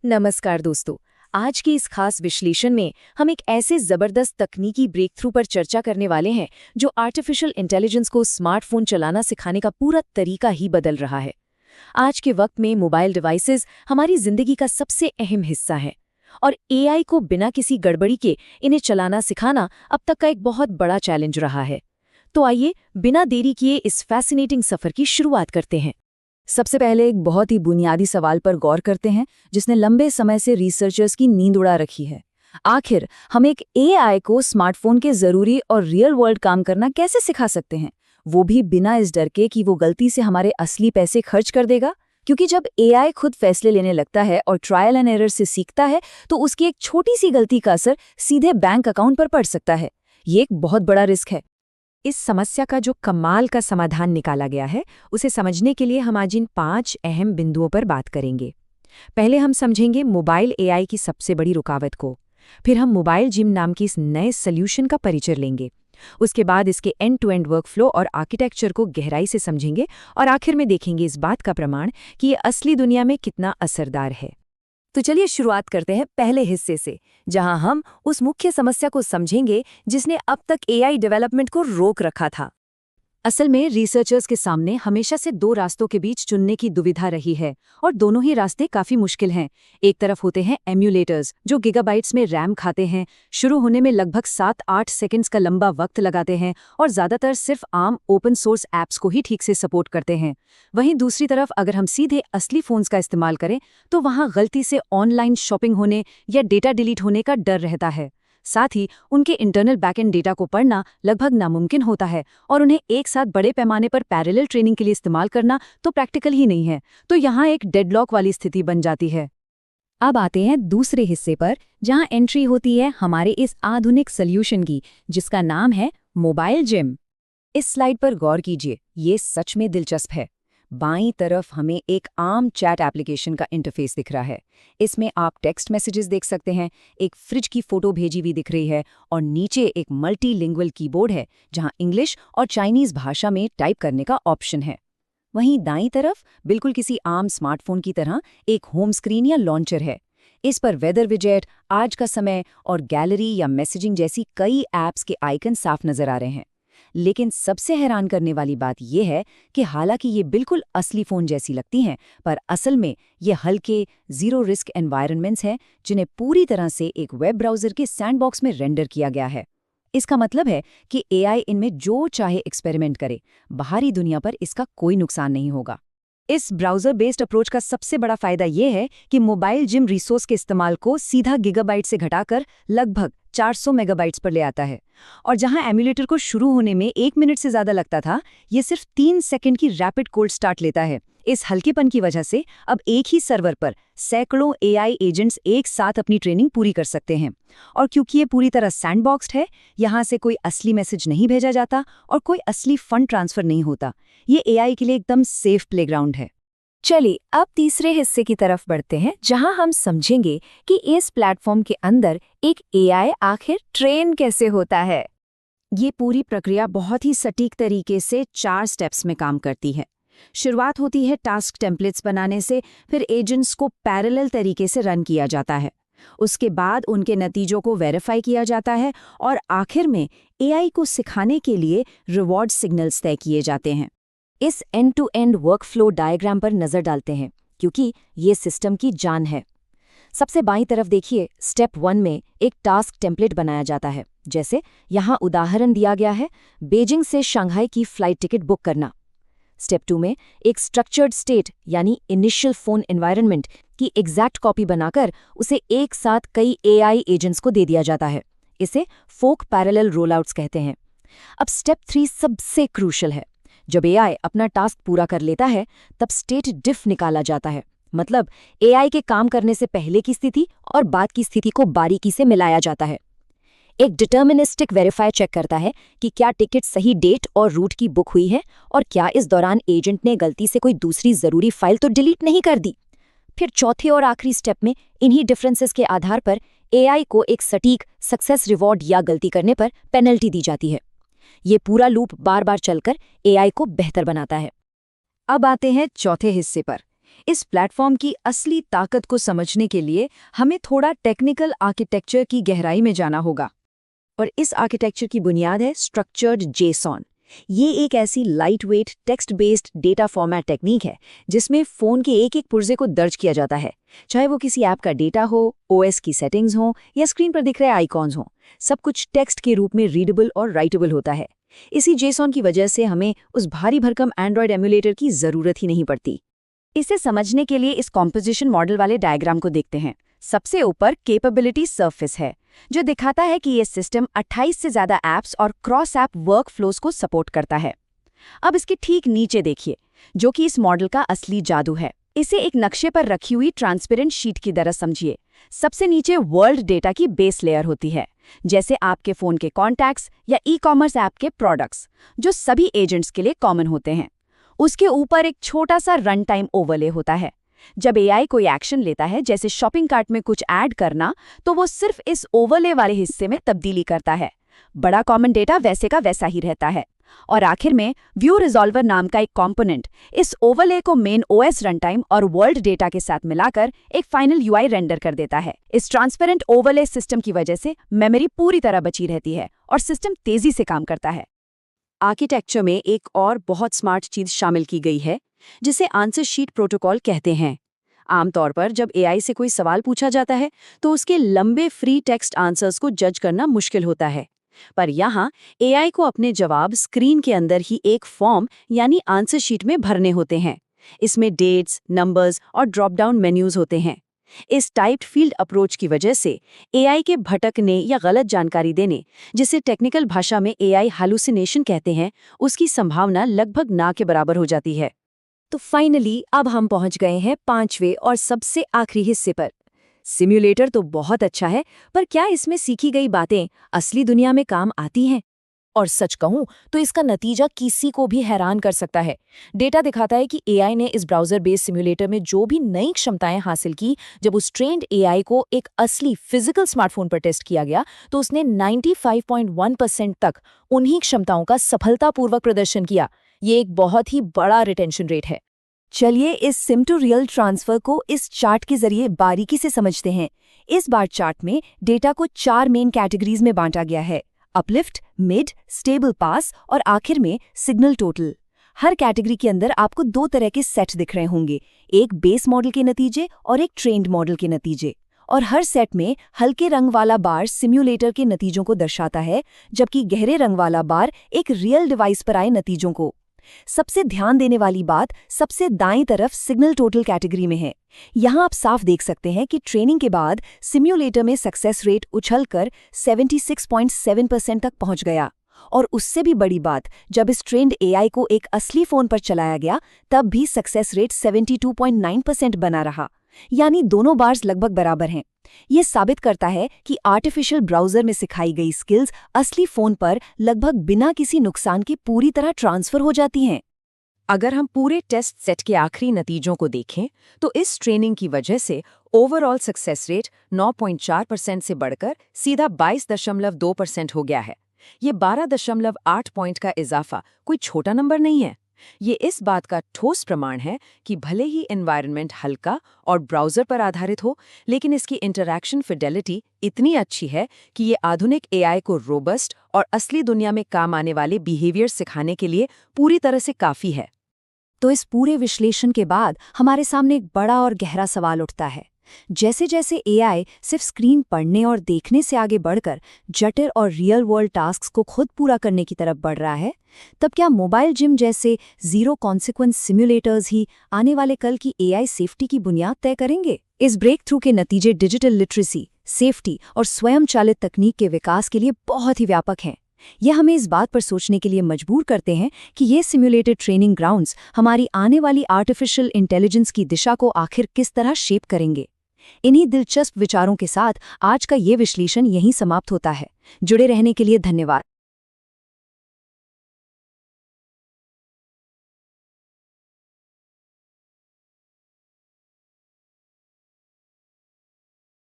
नमस्कार दोस्तों। आज के इस खास विश्लेषण में हम एक ऐसे जबरदस्त तकनीकी ब्रेकथ्रू पर चर्चा करने वाले हैं जो आर्टिफिशियल इंटेलिजेंस को स्मार्टफोन चलाना सिखाने का पूरा तरीका ही बदल रहा है। आज के वक्त में मोबाइल डिवाइसेस हमारी जिंदगी का सबसे अहम हिस्सा है और एआई को बिना किसी गड़बड़ी के इन्हें चलाना सिखाना अब तक का एक बहुत बड़ा चैलेंज रहा है। तो आइए बिना देरी किए इस फैसिनेटिंग सफर की शुरुआत करते हैं। सबसे पहले एक बहुत ही बुनियादी सवाल पर गौर करते हैं जिसने लंबे समय से रिसर्चर्स की नींद उड़ा रखी है। आखिर हम एक एआई को स्मार्टफोन के जरूरी और रियल वर्ल्ड काम करना कैसे सिखा सकते हैं, वो भी बिना इस डर के कि वो गलती से हमारे असली पैसे खर्च कर देगा। क्योंकि जब एआई खुद फैसले लेने लगता है और ट्रायल एंड एरर से सीखता है तो उसकी एक छोटी सी गलती का असर सीधे बैंक अकाउंट पर पड़ सकता है। ये एक बहुत बड़ा रिस्क है। इस समस्या का जो कमाल का समाधान निकाला गया है उसे समझने के लिए हम आज इन 5 अहम बिंदुओं पर बात करेंगे। पहले हम समझेंगे मोबाइल एआई की सबसे बड़ी रुकावट को, फिर हम मोबाइल जिम नाम की इस नए सॉल्यूशन का परिचय लेंगे, उसके बाद इसके एंड टू एंड वर्कफ्लो और आर्किटेक्चर को गहराई से समझेंगे और आखिर में देखेंगे इस बात का प्रमाण कि ये असली दुनिया में कितना असरदार है। तो चलिए शुरुआत करते हैं पहले हिस्से से, जहां हम उस मुख्य समस्या को समझेंगे जिसने अब तक एआई डेवलपमेंट को रोक रखा था। असल में रिसर्चर्स के सामने हमेशा से 2 रास्तों के बीच चुनने की दुविधा रही है और दोनों ही रास्ते काफी मुश्किल हैं। एक तरफ होते हैं एम्यूलेटर्स जो गीगाबाइट्स में रैम खाते हैं, शुरू होने में लगभग 7-8 सेकंड्स का लंबा वक्त लगाते हैं और ज्यादातर सिर्फ आम ओपन सोर्स ऐप्स को ही ठीक से सपोर्ट करते हैं। वहीं दूसरी तरफ अगर हम सीधे असली फोन्स का इस्तेमाल करें तो वहां गलती से ऑनलाइन शॉपिंग होने या डेटा डिलीट होने का डर रहता है। साथ ही उनके इंटरनल बैकएंड डेटा को पढ़ना लगभग नामुमकिन होता है और उन्हें एक साथ बड़े पैमाने पर पैरेलल ट्रेनिंग के लिए इस्तेमाल करना तो प्रैक्टिकल ही नहीं है। तो यहाँ एक डेडलॉक वाली स्थिति बन जाती है। अब आते हैं दूसरे हिस्से पर, जहाँ एंट्री होती है हमारे इस आधुनिक सॉल्यूशन की, जिसका नाम है मोबाइल जिम। इस स्लाइड पर गौर कीजिए, ये सच में दिलचस्प है। बाईं तरफ हमें एक आम चैट एप्लीकेशन का इंटरफेस दिख रहा है। इसमें आप टेक्स्ट मैसेजेस देख सकते हैं, एक फ्रिज की फोटो भेजी हुई दिख रही है और नीचे एक मल्टीलिंगुअल कीबोर्ड है जहां इंग्लिश और चाइनीज भाषा में टाइप करने का ऑप्शन है। वहीं दाईं तरफ बिल्कुल किसी आम स्मार्टफोन की तरह एक होम स्क्रीन या लॉन्चर है। इस पर वेदर विजेट, आज का समय और गैलरी या मैसेजिंग जैसी कई ऐप्स के आइकन साफ नजर आ रहे हैं। लेकिन सबसे हैरान करने वाली बात यह है कि हालांकि ये बिल्कुल असली फ़ोन जैसी लगती हैं, पर असल में ये हल्के ज़ीरो रिस्क एनवायरनमेंट्स हैं जिन्हें पूरी तरह से एक वेब ब्राउज़र के सैंडबॉक्स में रेंडर किया गया है। इसका मतलब है कि एआई इनमें जो चाहे एक्सपेरिमेंट करे, बाहरी दुनिया पर इसका कोई नुकसान नहीं होगा। इस ब्राउज़र बेस्ड अप्रोच का सबसे बड़ा फायदा ये है कि मोबाइल जिम रिसोर्स के इस्तेमाल को सीधा गीगाबाइट से घटाकर लगभग 400 मेगाबाइट्स पर ले आता है। और जहां एम्यूलेटर को शुरू होने में 1 मिनट से ज़्यादा लगता था, ये सिर्फ 3 सेकंड की रैपिड कोल्ड स्टार्ट लेता है। इस हल्केपन की वजह से अब एक ही सर्वर पर सैकड़ों एआई एजेंट्स एक साथ अपनी ट्रेनिंग पूरी कर सकते हैं। और क्योंकि ये पूरी तरह सैंडबॉक्स्ड है, यहाँ से कोई असली मैसेज नहीं भेजा जाता और कोई असली फंड ट्रांसफर नहीं होता। ये एआई के लिए एकदम सेफ प्लेग्राउंड है। चलिए अब तीसरे हिस्से की तरफ बढ़ते हैं, जहां हम समझेंगे कि इस प्लेटफॉर्म के अंदर एक एआई आखिर ट्रेन कैसे होता है। ये पूरी प्रक्रिया बहुत ही सटीक तरीके से 4 स्टेप्स में काम करती है। शुरुआत होती है टास्क टेम्पलेट्स बनाने से, फिर एजेंट्स को पैरेलल तरीके से रन किया जाता है। उसके बाद उनके नतीजों को वेरीफाई किया जाता है और आखिर में एआई को सिखाने के लिए रिवॉर्ड सिग्नल्स तय किए जाते हैं। इस end to end workflow diagram पर नजर डालते हैं क्योंकि ये सिस्टम की जान है। सबसे बाईं तरफ देखिए, स्टेप 1 में एक टास्क टेम्पलेट बनाया जाता है। जैसे यहाँ उदाहरण दिया गया है, बीजिंग से शंघाई की फ्लाइट टिकट बुक करना। स्टेप 2 में एक स्ट्रक्चर्ड स्टेट यानी इनिशियल फोन एनवायरनमेंट की एग्जैक्ट कॉपी बनाकर उसे एक साथ कई एआई एजेंट्स को दे दिया जाता है। इसे फोक पैरेलल रोलआउट्स कहते हैं। अब स्टेप 3 सबसे क्रूशल है। जब एआई अपना टास्क पूरा कर लेता है तब स्टेट डिफ निकाला जाता है। मतलब एआई के काम करने से पहले की स्थिति और बाद की स्थिति को बारीकी से मिलाया जाता है। एक डिटर्मिनिस्टिक वेरीफायर चेक करता है कि क्या टिकट सही डेट और रूट की बुक हुई है और क्या इस दौरान एजेंट ने गलती से कोई दूसरी जरूरी फाइल तो डिलीट नहीं कर दी। फिर चौथे और आखिरी स्टेप में इन्हीं डिफरेंसेस के आधार पर एआई को एक सटीक सक्सेस रिवॉर्ड या गलती करने पर पेनल्टी दी जाती है। ये पूरा लूप बार बार चलकर एआई को बेहतर बनाता है। अब आते हैं चौथे हिस्से पर। इस प्लेटफॉर्म की असली ताकत को समझने के लिए हमें थोड़ा टेक्निकल आर्किटेक्चर की गहराई में जाना होगा। और इस आर्किटेक्चर की बुनियाद है स्ट्रक्चर्ड जेसॉन। ये एक ऐसी light weight text based data format technique है जिसमें फ़ोन के एक एक पुर्जे को दर्ज किया जाता है, चाहे वो किसी ऐप का डेटा हो, ओएस की सेटिंग्स हो या स्क्रीन पर दिख रहे आइकॉन्स हो। सब कुछ टेक्स्ट के रूप में रीडेबल और राइटेबल होता है। इसी जेसॉन की वजह से हमें उस भारी भरकम एंड्रॉयड एमुलेटर की ज़रूरत ही नहीं पड़ती। इसे समझने के लिए इस कॉम्पोजिशन मॉडल वाले डायग्राम को देखते हैं। सबसे ऊपर कैपेबिलिटी सरफेस है, जो दिखाता है कि ये सिस्टम 28 से ज़्यादा ऐप्स और क्रॉस ऐप वर्कफ्लोज को सपोर्ट करता है। अब इसके ठीक नीचे देखिए, जो कि इस मॉडल का असली जादू है। इसे एक नक्शे पर रखी हुई ट्रांसपेरेंट शीट की तरह समझिए। सबसे नीचे वर्ल्ड डेटा की बेस लेयर होती है, जैसे आपके फ़ोन के कॉन्टैक्ट्स या ई-कॉमर्स ऐप के प्रोडक्ट्स, जो सभी एजेंट्स के लिए कॉमन होते हैं। उसके ऊपर एक छोटा सा रन टाइम ओवरले होता है। जब एआई कोई एक्शन लेता है, जैसे शॉपिंग कार्ट में कुछ ऐड करना, तो वो सिर्फ इस ओवरले वाले हिस्से में तब्दीली करता है। बड़ा कॉमन डेटा वैसे का वैसा ही रहता है। और आखिर में व्यू रिजॉल्वर नाम का एक कंपोनेंट इस ओवरले को मेन ओएस रन टाइम और वर्ल्ड डेटा के साथ मिलाकर एक फाइनल यूआई रेंडर कर देता है। इस ट्रांसपेरेंट ओवरले सिस्टम की वजह से मेमोरी पूरी तरह बची रहती है और सिस्टम तेजी से काम करता है। आर्किटेक्चर में एक और बहुत स्मार्ट चीज शामिल की गई है, जिसे आंसर शीट प्रोटोकॉल कहते हैं। आमतौर पर जब एआई से कोई सवाल पूछा जाता है तो उसके लंबे फ्री टेक्स्ट आंसर्स को जज करना मुश्किल होता है, पर यहाँ एआई को अपने जवाब स्क्रीन के अंदर ही एक फॉर्म यानी आंसर शीट में भरने होते हैं। इसमें डेट्स, नंबर्स और ड्रॉप डाउन मेन्यूज होते हैं। इस टाइप्ड फील्ड अप्रोच की वजह से एआई के भटकने या गलत जानकारी देने, जिसे टेक्निकल भाषा में एआई हैलुसिनेशन कहते हैं, उसकी संभावना लगभग ना के बराबर हो जाती है। तो फाइनली अब हम पहुंच गए हैं 5वें और सबसे आखिरी हिस्से पर। सिम्युलेटर तो बहुत अच्छा है, पर क्या इसमें सीखी गई बातें असली दुनिया में काम आती हैं? और सच कहूं तो इसका नतीजा किसी को भी हैरान कर सकता है। डेटा दिखाता है कि एआई ने इस ब्राउजर बेस्ड सिम्युलेटर में जो भी नई क्षमताएं हासिल की, जब उस ट्रेंड एआई को एक असली फिजिकल स्मार्टफोन पर टेस्ट किया गया, तो उसने 95.1% तक उन्हीं क्षमताओं का सफलतापूर्वक प्रदर्शन किया। ये एक बहुत ही बड़ा रिटेंशन रेट है। चलिए इस सिम टू रियल ट्रांसफर को इस चार्ट के जरिए बारीकी से समझते हैं। इस बार चार्ट में डेटा को 4 मेन कैटेगरीज में बांटा गया है: अपलिफ्ट, मिड, स्टेबल पास और आखिर में सिग्नल टोटल। हर कैटेगरी के अंदर आपको 2 तरह के सेट दिख रहे होंगे, एक बेस मॉडल के नतीजे और एक ट्रेंड मॉडल के नतीजे। और हर सेट में हल्के रंग वाला बार सिम्युलेटर के नतीजों को दर्शाता है, जबकि गहरे रंग वाला बार एक रियल डिवाइस पर आए नतीजों को। सबसे ध्यान देने वाली बात सबसे दाईं तरफ सिग्नल टोटल कैटेगरी में है। यहाँ आप साफ देख सकते हैं कि ट्रेनिंग के बाद सिम्युलेटर में सक्सेस रेट उछलकर 76.7% तक पहुंच गया। और उससे भी बड़ी बात, जब इस ट्रेंड एआई को एक असली फोन पर चलाया गया, तब भी सक्सेस रेट 72.9% बना रहा। यानी दोनों बार्स लगभग बराबर हैं। ये साबित करता है कि आर्टिफिशियल ब्राउजर में सिखाई गई स्किल्स असली फोन पर लगभग बिना किसी नुकसान के पूरी तरह ट्रांसफर हो जाती हैं। अगर हम पूरे टेस्ट सेट के आखिरी नतीजों को देखें, तो इस ट्रेनिंग की वजह से ओवरऑल सक्सेस रेट 9.4% से बढ़कर सीधा 22.2% हो गया है। ये 12.8 पॉइंट का इजाफा कोई छोटा नंबर नहीं है। ये इस बात का ठोस प्रमाण है कि भले ही एनवायरनमेंट हल्का और ब्राउज़र पर आधारित हो, लेकिन इसकी इंटरैक्शन फिडेलिटी इतनी अच्छी है कि ये आधुनिक एआई को रोबस्ट और असली दुनिया में काम आने वाले बिहेवियर सिखाने के लिए पूरी तरह से काफ़ी है। तो इस पूरे विश्लेषण के बाद हमारे सामने एक बड़ा और गहरा सवाल उठता है। जैसे जैसे एआई सिर्फ स्क्रीन पढ़ने और देखने से आगे बढ़कर जटिल और रियल वर्ल्ड टास्क्स को खुद पूरा करने की तरफ बढ़ रहा है, तब क्या मोबाइल जिम जैसे जीरो कॉन्सिक्वेंस सिम्युलेटर्स ही आने वाले कल की एआई सेफ्टी की बुनियाद तय करेंगे? इस ब्रेक थ्रू के नतीजे डिजिटल लिटरेसी, सेफ्टी और स्वयं चालित तकनीक के विकास के लिए बहुत ही व्यापक हैं। यह हमें इस बात पर सोचने के लिए मजबूर करते हैं कि ये सिम्युलेटेड ट्रेनिंग ग्राउंड्स हमारी आने वाली आर्टिफिशियल इंटेलिजेंस की दिशा को आखिर किस तरह शेप करेंगे। इन्हीं दिलचस्प विचारों के साथ आज का ये विश्लेषण यहीं समाप्त होता है। जुड़े रहने के लिए धन्यवाद।